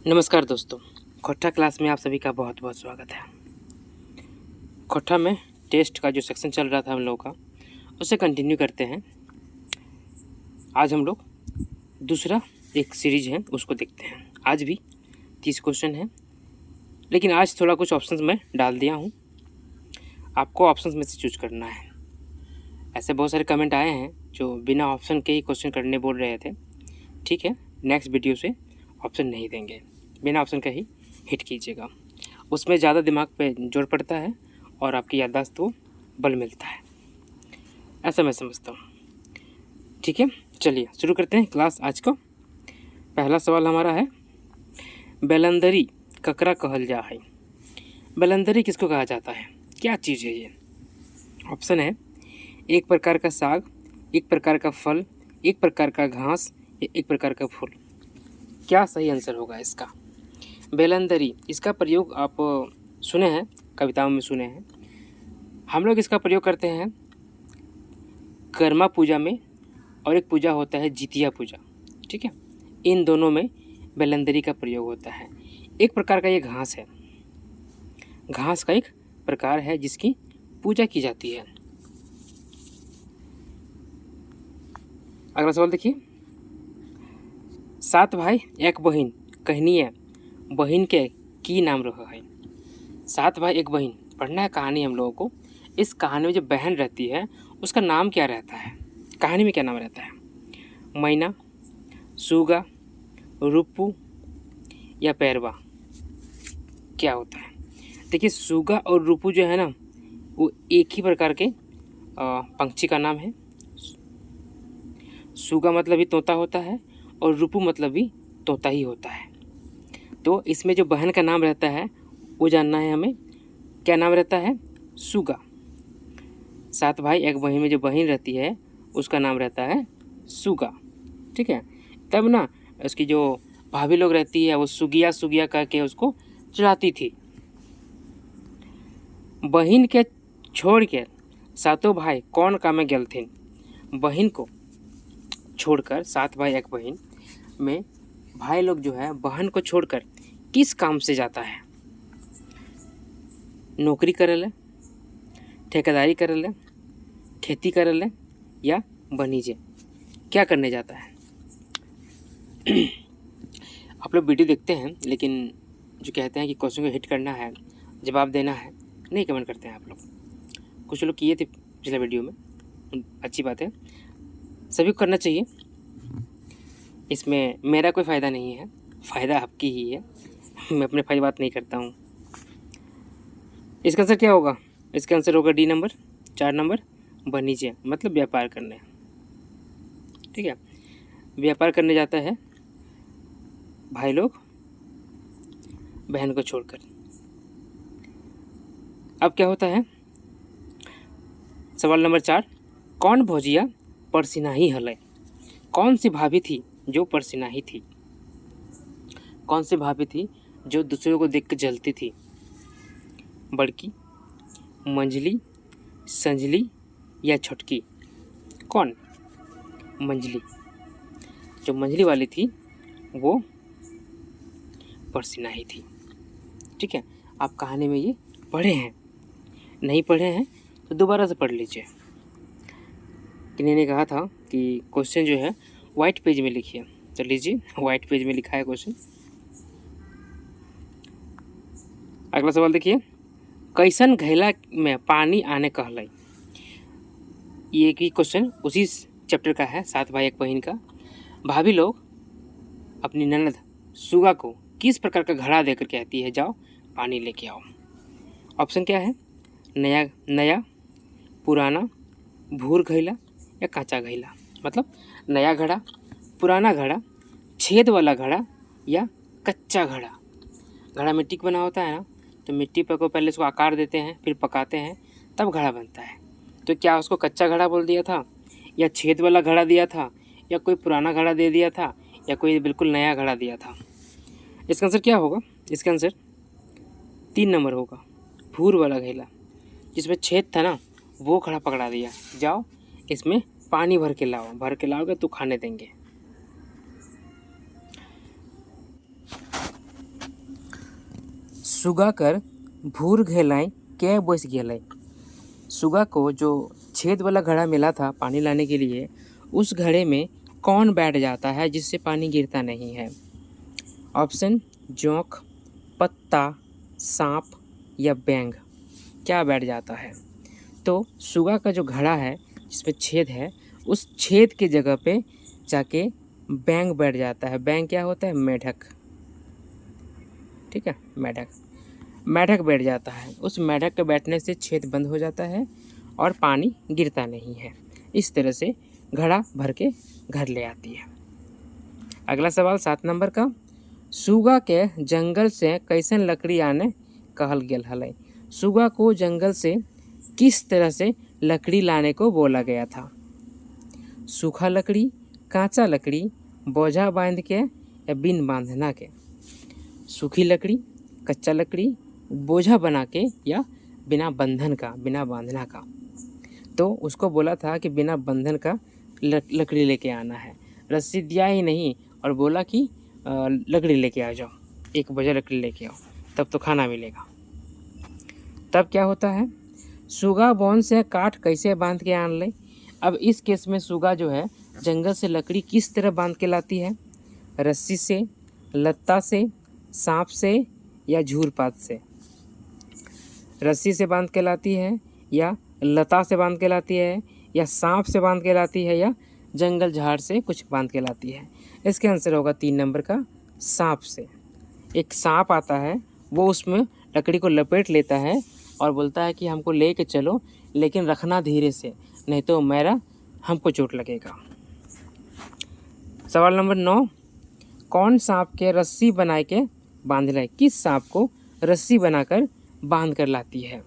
नमस्कार दोस्तों, खोट्ठा क्लास में आप सभी का बहुत बहुत स्वागत है। खोट्ठा में टेस्ट का जो सेक्शन चल रहा था हम लोगों का, उसे कंटिन्यू करते हैं। आज हम लोग दूसरा एक सीरीज है उसको देखते हैं। आज भी 30 क्वेश्चन है, लेकिन आज थोड़ा कुछ ऑप्शंस मैं डाल दिया हूँ। आपको ऑप्शंस में से चूज करना है। ऐसे बहुत सारे कमेंट आए हैं जो बिना ऑप्शन के ही क्वेश्चन करने बोल रहे थे। ठीक है, नेक्स्ट वीडियो से ऑप्शन नहीं देंगे, बिना ऑप्शन का ही हिट कीजिएगा। उसमें ज़्यादा दिमाग पे जोर पड़ता है और आपकी याददाश्त को बल मिलता है, ऐसा मैं समझता हूँ। ठीक है, चलिए शुरू करते हैं क्लास आज को। पहला सवाल हमारा है, बेलंदरी ककरा कहल जा है। बेलंदरी किसको कहा जाता है, क्या चीज़ है ये? ऑप्शन है, एक प्रकार का साग, एक प्रकार का फल, एक प्रकार का घास, एक प्रकार का फूल। क्या सही आंसर होगा इसका? बेलंदरी, इसका प्रयोग आप सुने हैं, कविताओं में सुने हैं। हम लोग इसका प्रयोग करते हैं कर्मा पूजा में, और एक पूजा होता है जितिया पूजा। ठीक है, इन दोनों में बेलंदरी का प्रयोग होता है। एक प्रकार का ये घास है, घास का एक प्रकार है जिसकी पूजा की जाती है। अगला सवाल देखिए, 7 भाई एक बहन कहनिए बहन के की नाम रहा है। 7 भाई एक बहन, पढ़ना है कहानी हम लोगों को। इस कहानी में जो बहन रहती है उसका नाम क्या रहता है? कहानी में क्या नाम रहता है? मैना, सूगा, रूपू या पैरवा? क्या होता है? देखिए, सूगा और रूपू जो है ना, वो एक ही प्रकार के पंछी का नाम है। सूगा मतलब भी तोता होता है और रूपू मतलब भी तोता ही होता है। तो इसमें जो बहन का नाम रहता है वो जानना है हमें। क्या नाम रहता है? सूगा। 7 भाई एक बहन में जो बहन रहती है उसका नाम रहता है सूगा। ठीक है, तब ना उसकी जो भाभी लोग रहती है वो सुगिया सुगिया करके उसको चढ़ाती थी। बहन के छोड़ के 7 भाई कौन काम में गेल थे? बहन को छोड़कर 7 भाई एक बहन में भाई लोग जो है बहन को छोड़कर किस काम से जाता है? नौकरी करे ले, ठेकेदारी करे ले, खेती करे ले या बनीजे? क्या करने जाता है? आप लोग वीडियो देखते हैं, लेकिन जो कहते हैं कि क्वेश्चन को हिट करना है, जवाब देना है, नहीं कमेंट करते हैं आप लोग। कुछ लोग किए थे पिछले वीडियो में, अच्छी बात है, सभी को करना चाहिए। इसमें मेरा कोई फ़ायदा नहीं है, फ़ायदा आपकी ही है। मैं अपने फ़ायदे बात नहीं करता हूँ। इसका आंसर क्या होगा? इसका आंसर होगा डी नंबर, 4 नंबर, वाणिज्य मतलब व्यापार करने। ठीक है, व्यापार करने जाता है भाई लोग बहन को छोड़कर। अब क्या होता है? सवाल नंबर 4, कौन भौजिया परसिनाही हले? कौन सी भाभी थी जो परसिनाही थी? कौन सी भाभी थी जो दूसरों को देख कर जलती थी? बड़की, मंझली, संजली या छोटकी? कौन? मंझली। जो मंझली वाली थी वो परसिनाही थी। ठीक है, आप कहानी में ये पढ़े हैं, नहीं पढ़े हैं तो दोबारा से पढ़ लीजिए। किन्हीं ने कहा था कि क्वेश्चन जो है वाइट पेज में लिखिए, तो लीजिए वाइट पेज में लिखा है क्वेश्चन। अगला सवाल देखिए, कैसन घैला में पानी आने कहलाई? ये एक ही क्वेश्चन उसी चैप्टर का है, 7 भाई एक बहन का। भाभी लोग अपनी ननद सुगा को किस प्रकार का घड़ा देकर कहती है जाओ पानी लेके आओ? ऑप्शन क्या है? नया नया, पुराना, भूर घैला या कांचा घैला? मतलब नया घड़ा, पुराना घड़ा, छेद वाला घड़ा या कच्चा घड़ा? घड़ा मिट्टी का बना होता है ना, तो मिट्टी पर को पहले उसको आकार देते हैं, फिर पकाते हैं, तब घड़ा बनता है। तो क्या उसको कच्चा घड़ा बोल दिया था, या छेद वाला घड़ा दिया था, या कोई पुराना घड़ा दे दिया था, या कोई बिल्कुल नया घड़ा दिया था? इसका आंसर क्या होगा? इसका आंसर 3 नंबर होगा, भूर वाला घैला। जिसमें छेद था ना वो घड़ा पकड़ा दिया, जाओ इसमें पानी भर के लाओ, भर के लाओगे तो खाने देंगे। सुगा कर भूर घेलाई कै बस गेलाई। सुगा को जो छेद वाला घड़ा मिला था पानी लाने के लिए, उस घड़े में कौन बैठ जाता है जिससे पानी गिरता नहीं है? ऑप्शन जोंक, पत्ता, सांप या बैंग। क्या बैठ जाता है? तो सुगा का जो घड़ा है जिसमें छेद है, उस छेद के जगह पे जाके बैंग बैठ जाता है। बैंग क्या होता है? मेढक। ठीक है, मेढक। मेढक बैठ जाता है। उस मेढक के बैठने से छेद बंद हो जाता है और पानी गिरता नहीं है। इस तरह से घड़ा भर के घर ले आती है। अगला सवाल 7 नंबर का। सुगा के जंगल से कैसन लकड़ी आने कहल गेल हलै। सुगा को जंगल से किस तरह से लकड़ी लाने को बोला गया था? सूखा लकड़ी, कांचा लकड़ी, बोझा बांध के या बिन बांधना के? सूखी लकड़ी, कच्चा लकड़ी, बोझा बना के या बिना बंधन का, बिना बांधना का? तो उसको बोला था कि बिना बंधन का लकड़ी लेके आना है। रस्सी दिया ही नहीं और बोला कि लकड़ी लेके आ जाओ, एक बोझा लकड़ी लेके आओ, तब तो खाना मिलेगा। तब क्या होता है? सुगा बौन से काठ कैसे बांध के आन ले। अब इस केस में सुगा जो है जंगल से लकड़ी किस तरह बांध के लाती है? रस्सी से, लत्ता से, सांप से या झूरपात से? रस्सी से बांध के लाती है या लता से बांध के लाती है या सांप से बांध के लाती है या जंगल झाड़ से कुछ बांध के लाती है? इसके आंसर होगा 3 नंबर का, सांप से। एक सांप आता है, वो उसमें लकड़ी को लपेट लेता है और बोलता है कि हमको ले के चलो, लेकिन रखना धीरे से, नहीं तो हमको चोट लगेगा। सवाल नंबर 9। कौन सांप के रस्सी बना के बांध लाए? किस सांप को रस्सी बनाकर बांध कर लाती है?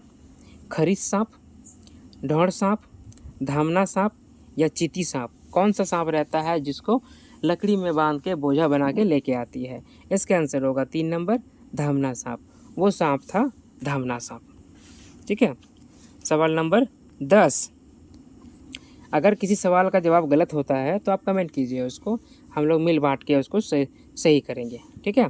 खरीस सांप, ढोंड़ सांप, धामना सांप या चीती सांप? कौन सा सांप रहता है जिसको लकड़ी में बांध के बोझा बना के लेके आती है? इसका आंसर होगा 3 नंबर, धामना सांप। वो सांप था धामना सांप। ठीक है। सवाल नंबर 10। अगर किसी सवाल का जवाब गलत होता है तो आप कमेंट कीजिए, उसको हम लोग मिल बांट के उसको सही करेंगे। ठीक है।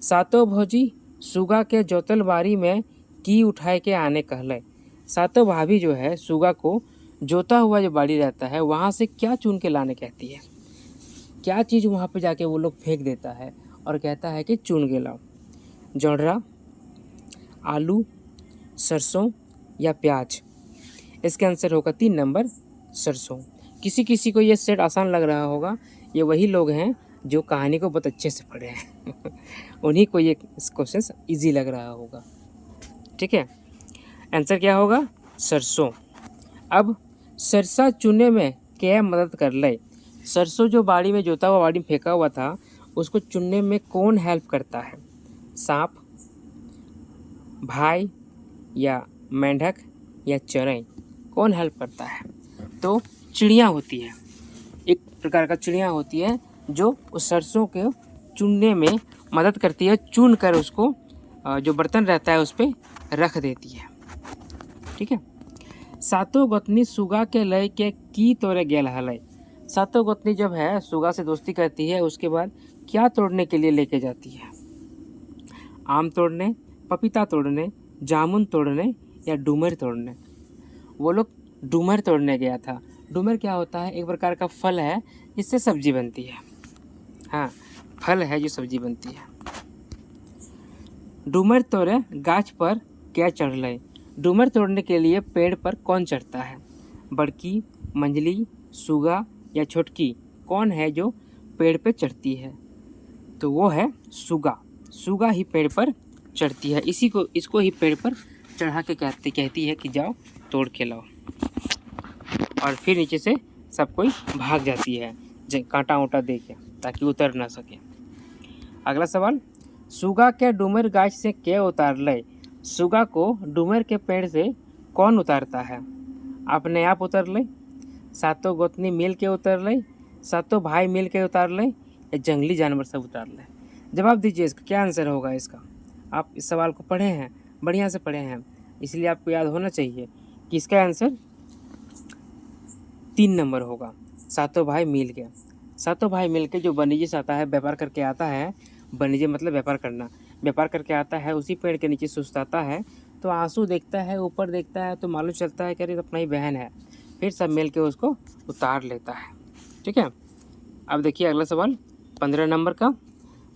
सातों भौजी सुगा के जोतल बारी में की उठाए के आने कहले। सातों भाभी जो है सुगा को जोता हुआ जो बाड़ी रहता है वहाँ से क्या चुन के लाने कहती है? क्या चीज़ वहाँ पे जाके वो लोग फेंक देता है और कहता है कि चुन के लाओ? जोंडरा, आलू, सरसों या प्याज? इसका आंसर होगा 3 नंबर, सरसों। किसी किसी को ये सेट आसान लग रहा होगा, ये वही लोग हैं जो कहानी को बहुत अच्छे से पढ़े हैं उन्हीं को ये क्वेश्चन इजी लग रहा होगा। ठीक है। आंसर क्या होगा? सरसों। अब सरसा चुनने में क्या मदद कर ले? सरसों जो बाड़ी में जोता हुआ बाड़ी में फेंका हुआ था, उसको चुनने में कौन हेल्प करता है? सांप, भाई या मेंढक या चरई? कौन हेल्प करता है? तो चिड़िया होती है, एक प्रकार का चिड़िया होती है जो उस सरसों के चुनने में मदद करती है, चुन कर उसको जो बर्तन रहता है उस पर रख देती है। ठीक है। सातों गोतनी सुगा के लय के की तोड़े गेल हलै। सातों गोतनी जब है सुगा से दोस्ती करती है, उसके बाद क्या तोड़ने के लिए लेके जाती है? आम तोड़ने, पपीता तोड़ने, जामुन तोड़ने या डूमर तोड़ने? वो लोग डूमर तोड़ने गया था। डूमर क्या होता है? एक प्रकार का फल है जिससे सब्जी बनती है। हाँ, फल है जो सब्जी बनती है। डूमर तोड़े गाछ पर क्या चढ़ ले? डूमर तोड़ने के लिए पेड़ पर कौन चढ़ता है? बड़की, मंझली, सुगा या छोटकी? कौन है जो पेड़ पे चढ़ती है? तो वो है सुगा। सुगा ही पेड़ पर चढ़ती है। इसको ही पेड़ पर चढ़ा के कहती है कि जाओ तोड़ के लाओ, और फिर नीचे से सब कोई भाग जाती है कांटा उंटा दे के, ताकि उतर ना सके। अगला सवाल। सुगा के डूमर गाछ से क्या उतार ले? सुगा को डूमर के पेड़ से कौन उतारता है? अपने आप उतर ले, सातों गोतनी मिल के उतर ले, सातों भाई मिल के उतार ले या जंगली जानवर सब उतार ले? जवाब दीजिए, इसका क्या आंसर होगा इसका? आप इस सवाल को पढ़े हैं, बढ़िया से पढ़े हैं, इसलिए आपको याद होना चाहिए कि इसका आंसर 3 नंबर होगा, सातों भाई मिल के। सातों भाई मिल के जो वाणिज्य से आता है, व्यापार करके आता है, वाणिज्य मतलब व्यापार करना। व्यापार करके आता है, उसी पेड़ के नीचे सुस्ताता है, तो आंसू देखता है, ऊपर देखता है तो मालूम चलता है कि अरे अपना ही बहन है। फिर सब मिल के उसको उतार लेता है। ठीक है, अब देखिए अगला सवाल 15 नंबर का।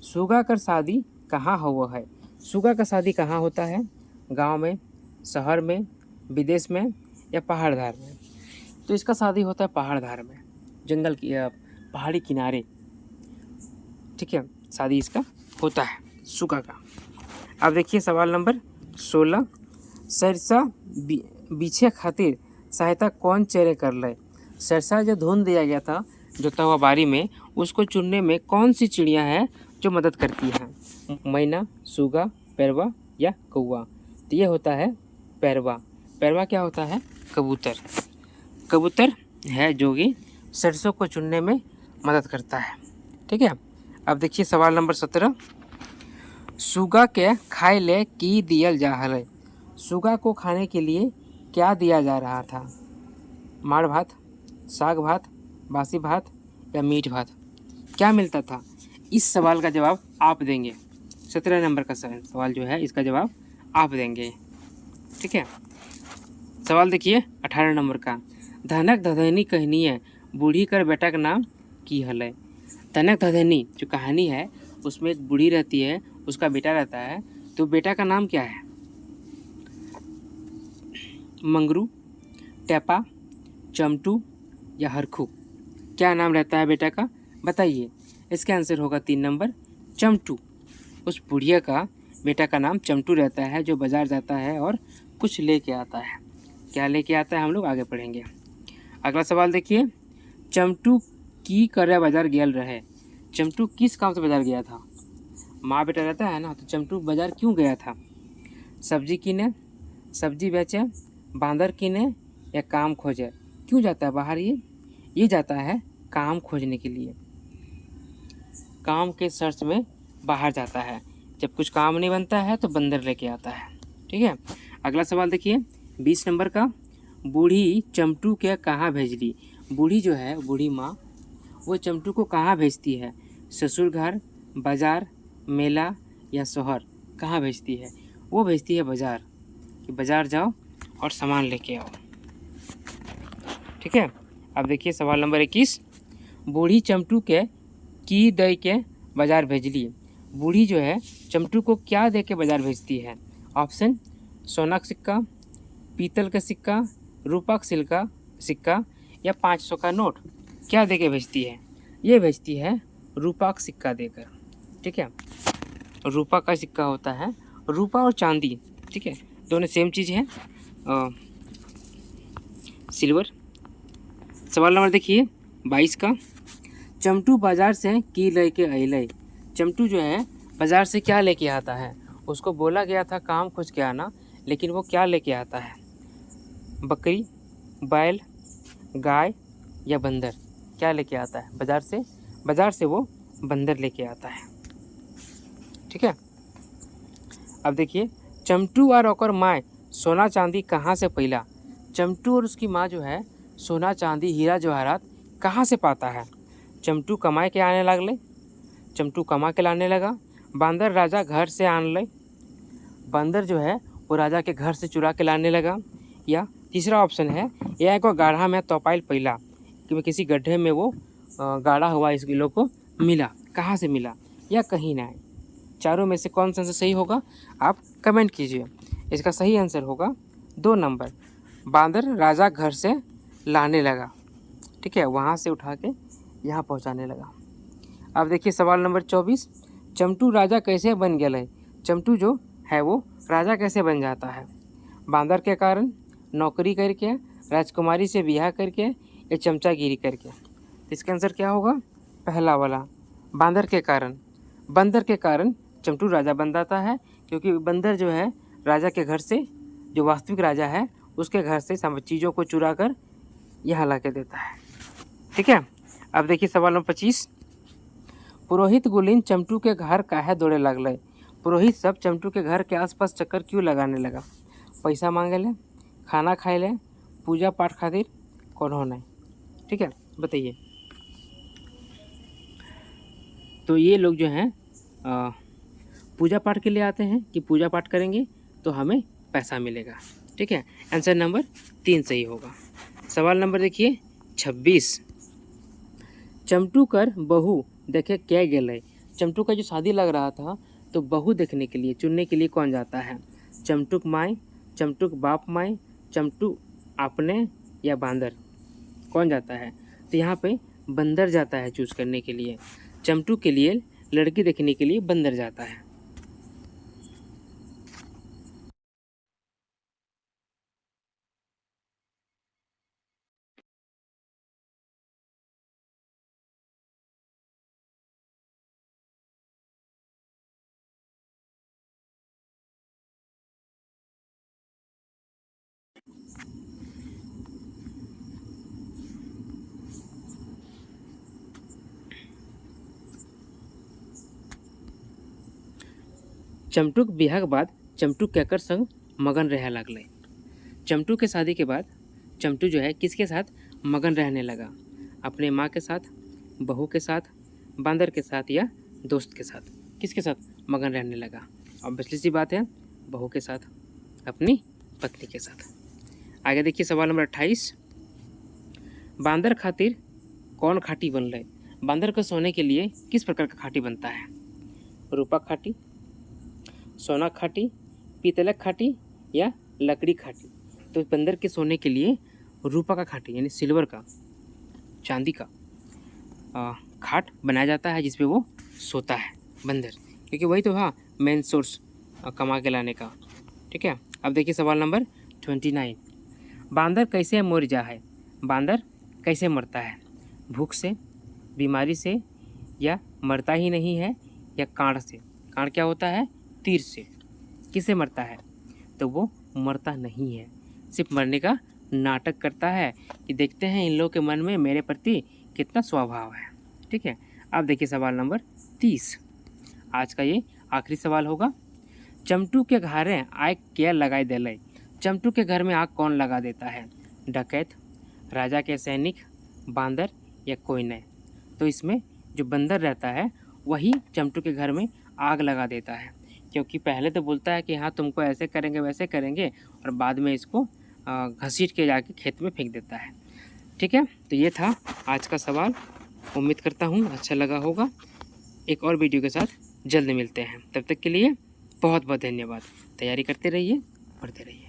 सुगा कर शादी कहाँ हुआ है? सुगा का शादी कहाँ होता है? गांव में, शहर में, विदेश में या पहाड़ धार में? तो इसका शादी होता है पहाड़ धार में, जंगल की पहाड़ी किनारे। ठीक है, शादी इसका होता है सुगा का। अब देखिए सवाल नंबर 16। सरसा बीछे खातिर सहायता कौन चेरे कर ले? सरसा जो धुन दिया गया था जोता हुआ बारी में, उसको चुनने में कौन सी चिड़िया है जो मदद करती है? मैना, सुगा, पैरवा या कौवा? तो ये होता है पैरवा। पैरवा क्या होता है? कबूतर। कबूतर है जो कि सरसों को चुनने में मदद करता है। ठीक है, अब देखिए सवाल नंबर 17। सुगा के खाए ले की दियल जा है? सुगा को खाने के लिए क्या दिया जा रहा था? माड़ भात, साग भात, बासी भात या मीठ भात? क्या मिलता था? इस सवाल का जवाब आप देंगे। 17 नंबर का सवाल जो है इसका जवाब आप देंगे। ठीक है, सवाल देखिए 18 नंबर का। धनक धधनी कहनी है बूढ़ी कर बेटा का नाम की हल? धनक धधनी जो कहानी है उसमें एक बूढ़ी रहती है, उसका बेटा रहता है, तो बेटा का नाम क्या है? मंगरू, टेपा, चमटू या हरखू? क्या नाम रहता है बेटा का? बताइए। इसका आंसर होगा 3 नंबर, चमटू। उस बुढ़िया का बेटा का नाम चमटू रहता है, जो बाजार जाता है और कुछ लेके आता है। क्या लेके आता है हम लोग आगे पढ़ेंगे। अगला सवाल देखिए। चमटू की करे बाजार गेल रहे? चमटू किस काम से बाजार गया था? माँ बेटा रहता है ना, तो चमटू बाजार क्यों गया था? सब्जी कीने, सब्जी बेचे, बांदर कीने या काम खोजे? क्यों जाता है बाहर ये जाता है काम खोजने के लिए। काम के सर्च में बाहर जाता है। जब कुछ काम नहीं बनता है तो बंदर लेके आता है। ठीक है, अगला सवाल देखिए 20 नंबर का। बूढ़ी चमटू के कहाँ भेजली? बूढ़ी जो है, बूढ़ी माँ, वो चमटू को कहाँ भेजती है? ससुर घर, बाजार, मेला या शहर? कहाँ भेजती है? वो भेजती है बाजार, कि बाजार जाओ और सामान लेके आओ। ठीक है, अब देखिए सवाल नंबर 21। बूढ़ी चमटू के की दे के बाजार भेजली? बूढ़ी जो है चमटू को क्या दे के बाजार भेजती है? ऑप्शन सोना का सिक्का, पीतल का सिक्का, रुपा का सिक्का या 500 का नोट? क्या दे के भेजती है? ये भेजती है रुपा का सिक्का देकर। ठीक है, रुपा का सिक्का होता है, रुपा और चांदी, ठीक है, दोनों सेम चीज़ है, सिल्वर। सवाल नंबर देखिए 22 का। चमटू बाजार से की लेके अइले? चमटू जो है बाजार से क्या लेके आता है? उसको बोला गया था काम खोज के आना, लेकिन वो क्या लेके आता है? बकरी, बैल, गाय या बंदर? क्या लेके आता है बाजार से? बाजार से वो बंदर लेके आता है। ठीक है, अब देखिए चमटू और ओकर माँ सोना चांदी कहाँ से पैला? चमटू और उसकी माँ जो है सोना चांदी हीरा जवाहरात कहाँ से पाता है? चमटू कमाए के आने लगले, चमटू कमा के लाने लगा, बंदर राजा घर से आन ले, बंदर जो है वो राजा के घर से चुरा के लाने लगा, या तीसरा ऑप्शन है यह को गाढ़ा में तोपाइल पैला, कि किसी गड्ढे में वो गाढ़ा हुआ इस किलो को मिला। कहाँ से मिला या कहीं ना? चारों में से कौन सा आंसर सही होगा आप कमेंट कीजिए। इसका सही आंसर होगा 2 नंबर, बांदर राजा घर से लाने लगा। ठीक है, वहाँ से उठा के यहाँ पहुँचाने लगा। अब देखिए सवाल नंबर 24। चमटू राजा कैसे बन गया? चमटू जो है वो राजा कैसे बन जाता है? बांदर के कारण, नौकरी करके, राजकुमारी से ब्याह करके या चमचागिरी करके? तो इसका आंसर क्या होगा? पहला वाला, बांदर के कारण। बंदर के कारण चमटू राजा बन जाता है, क्योंकि बंदर जो है राजा के घर से, जो वास्तविक राजा है उसके घर से सब चीज़ों को चुरा कर यहाँ ला के देता है। ठीक है, अब देखिए सवाल नंबर 25। पुरोहित गुलीन चमटू के घर काहे दौड़े लगल? पुरोहित सब चमटू के घर के आसपास चक्कर क्यों लगाने लगा? पैसा मांगे ले, खाना खाए ले, पूजा पाठ खातिर, कोनो नहीं? ठीक है, बताइए। तो ये लोग जो हैं पूजा पाठ के लिए आते हैं कि पूजा पाठ करेंगे तो हमें पैसा मिलेगा। ठीक है, आंसर नंबर 3 सही होगा। सवाल नंबर देखिए 26। चमटू कर बहू देखे क्या गेले। चमटू का जो शादी लग रहा था तो बहू देखने के लिए चुनने के लिए कौन जाता है? चमटूक माई, चमटूक बाप माई, चमटू आपने या बांदर, कौन जाता है? तो यहाँ पे बंदर जाता है चूज करने के लिए। चमटू के लिए लड़की देखने के लिए बंदर जाता है। चमटूक बिहार के बाद चमटू केकर संग मगन रह लगले। चमटू के शादी के बाद चमटू जो है किसके साथ मगन रहने लगा? अपने माँ के साथ, बहू के साथ, बांदर के साथ या दोस्त के साथ? किसके साथ मगन रहने लगा? ऑब्वियसली सी बात है, बहू के साथ, अपनी पत्नी के साथ। आगे देखिए सवाल नंबर 28। बांदर खातिर कौन खाटी बन रहे? बांदर को सोने के लिए किस प्रकार का खाटी बनता है? रूपा खाटी, सोना खाटी, पीतलक खाटी या लकड़ी खाटी? तो बंदर के सोने के लिए रूपा का खाटी यानी सिल्वर का, चांदी का खाट बनाया जाता है जिसपे वो सोता है बंदर, क्योंकि वही तो हाँ मेन सोर्स कमा के लाने का। ठीक है, अब देखिए सवाल नंबर 29। बांदर कैसे मर जा है? बांदर कैसे मरता है? भूख से, बीमारी से या मरता ही नहीं है या कांड से? कांड क्या होता है? तीर से। किससे मरता है? तो वो मरता नहीं है, सिर्फ मरने का नाटक करता है कि देखते हैं इन लोगों के मन में मेरे प्रति कितना स्वभाव है। ठीक है, अब देखिए सवाल नंबर 30। आज का ये आखिरी सवाल होगा। चमटू के घरे आग क्या लगाई देले? चमटू के घर में आग कौन लगा देता है? डकैत, राजा के सैनिक, बांदर या कोई नहीं? तो इसमें जो बंदर रहता है वही चमटू के घर में आग लगा देता है, क्योंकि पहले तो बोलता है कि हाँ तुमको ऐसे करेंगे वैसे करेंगे, और बाद में इसको घसीट के जाके खेत में फेंक देता है। ठीक है, तो ये था आज का सवाल। उम्मीद करता हूँ अच्छा लगा होगा। एक और वीडियो के साथ जल्द मिलते हैं, तब तक के लिए बहुत बहुत धन्यवाद। तैयारी करते रहिए, पढ़ते रहिए।